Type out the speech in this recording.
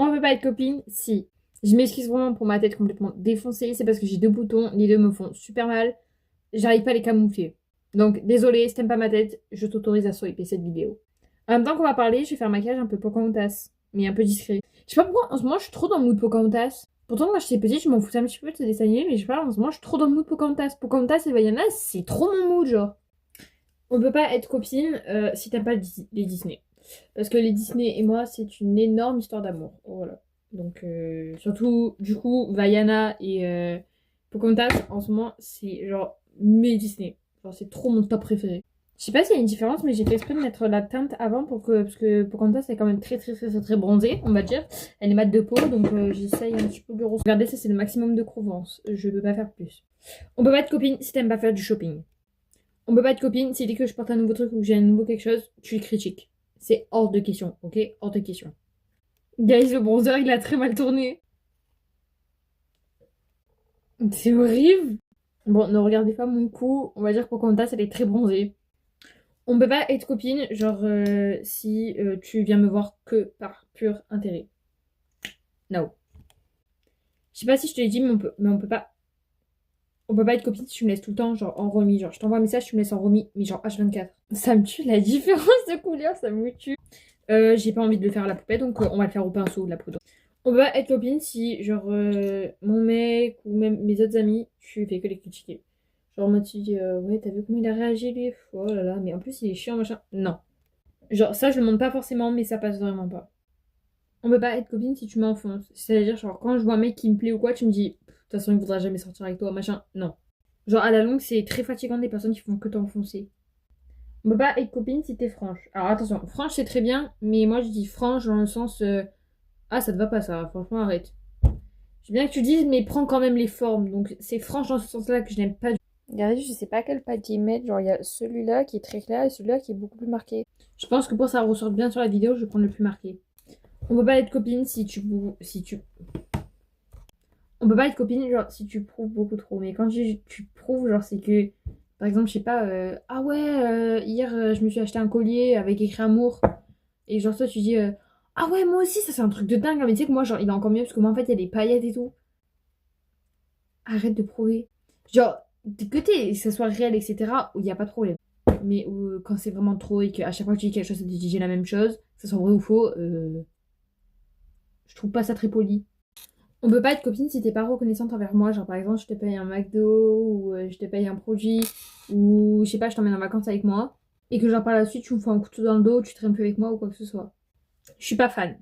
On peut pas être copine si. Je m'excuse vraiment pour ma tête complètement défoncée. C'est parce que j'ai 2 boutons. Les deux me font super mal. J'arrive pas à les camoufler. Donc, désolé, si t'aimes pas ma tête, je t'autorise à swiper cette vidéo. En même temps qu'on va parler, je vais faire un maquillage un peu Pocahontas, mais un peu discret. Je sais pas pourquoi, en ce moment, je suis trop dans le mood Pocahontas. Pourtant, quand j'étais petite, je m'en foutais un petit peu de ce dessin animé, mais je sais pas, en ce moment, je suis trop dans le mood Pocahontas. Pocahontas et Vaiana, c'est trop mon mood, genre. On peut pas être copine si t'aimes pas les Disney. Parce que les Disney et moi, c'est une énorme histoire d'amour. Voilà. Donc, surtout, du coup, Vaiana et Pocahontas, en ce moment, c'est genre mes Disney. Genre, c'est trop mon top préféré. Je sais pas s'il y a une différence, mais j'ai fait exprès de mettre la teinte avant parce que Pocahontas est quand même très bronzée, on va dire. Elle est mate de peau, donc j'essaye un petit peu de rose. Regardez, ça c'est le maximum de Provence. Je peux pas faire plus. On peut pas être copine si t'aimes pas faire du shopping. On peut pas être copine si dès que je porte un nouveau truc ou que j'ai un nouveau quelque chose, tu le critiques. C'est hors de question, ok? Hors de question. Guys, le bronzer il a très mal tourné. C'est horrible. Bon, ne regardez pas mon cou. On va dire que Pocahontas elle est très bronzée. On peut pas être copine, genre si tu viens me voir que par pur intérêt. No. Je sais pas si je te l'ai dit, mais on peut pas. On peut pas être copine si tu me laisses tout le temps, genre en remis. Genre, je t'envoie un message, tu me laisses en remis, mais genre H24. Ça me tue, la différence de couleur, ça me tue. J'ai pas envie de le faire à la poupée, donc on va le faire au pinceau, de la poudre. On peut pas être copine si, genre, mon mec ou même mes autres amis, tu fais que les critiquer. Genre, moi, tu dis, ouais, t'as vu comment il a réagi, lui? Oh là là, mais en plus, il est chiant, machin. Non. Genre, ça, je le montre pas forcément, mais ça passe vraiment pas. On peut pas être copine si tu m'enfonces. C'est-à-dire, genre, quand je vois un mec qui me plaît ou quoi, tu me dis, de toute façon, il voudra jamais sortir avec toi, machin. Non. Genre, à la longue, c'est très fatigant des personnes qui font que t'enfoncer. On peut pas être copine si t'es franche. Alors, attention, franche, c'est très bien, mais moi, je dis franche dans le sens, ah, ça te va pas, ça, franchement, arrête. J'aime bien que tu dises, mais prends quand même les formes. Donc, c'est franche dans ce sens-là que je n'aime pas. Regardez, je sais pas quel pâte y mettre. Genre, il y a celui-là qui est très clair et celui-là qui est beaucoup plus marqué. Je pense que pour que ça ressorte bien sur la vidéo, je vais prendre le plus marqué. On peut pas être copine si tu on peut pas être copine genre si tu prouves beaucoup trop. Mais quand tu prouves, genre c'est que par exemple, je sais pas, ah ouais, hier je me suis acheté un collier avec écrit amour. Et genre toi tu dis ah ouais moi aussi ça c'est un truc de dingue. Mais tu sais que moi genre il est encore mieux parce que moi en fait il y a des paillettes et tout. Arrête de prouver. Genre que ça soit réel etc. où il y a pas de problème. Mais quand c'est vraiment trop et qu'à chaque fois que tu dis quelque chose ça te dit la même chose, que ça soit vrai ou faux, je trouve pas ça très poli. On peut pas être copine si t'es pas reconnaissante envers moi. Genre, par exemple, je te paye un McDo ou je te paye un produit ou je sais pas, je t'emmène en vacances avec moi et que genre par la suite tu me fais un couteau dans le dos, tu traînes plus avec moi ou quoi que ce soit. Je suis pas fan.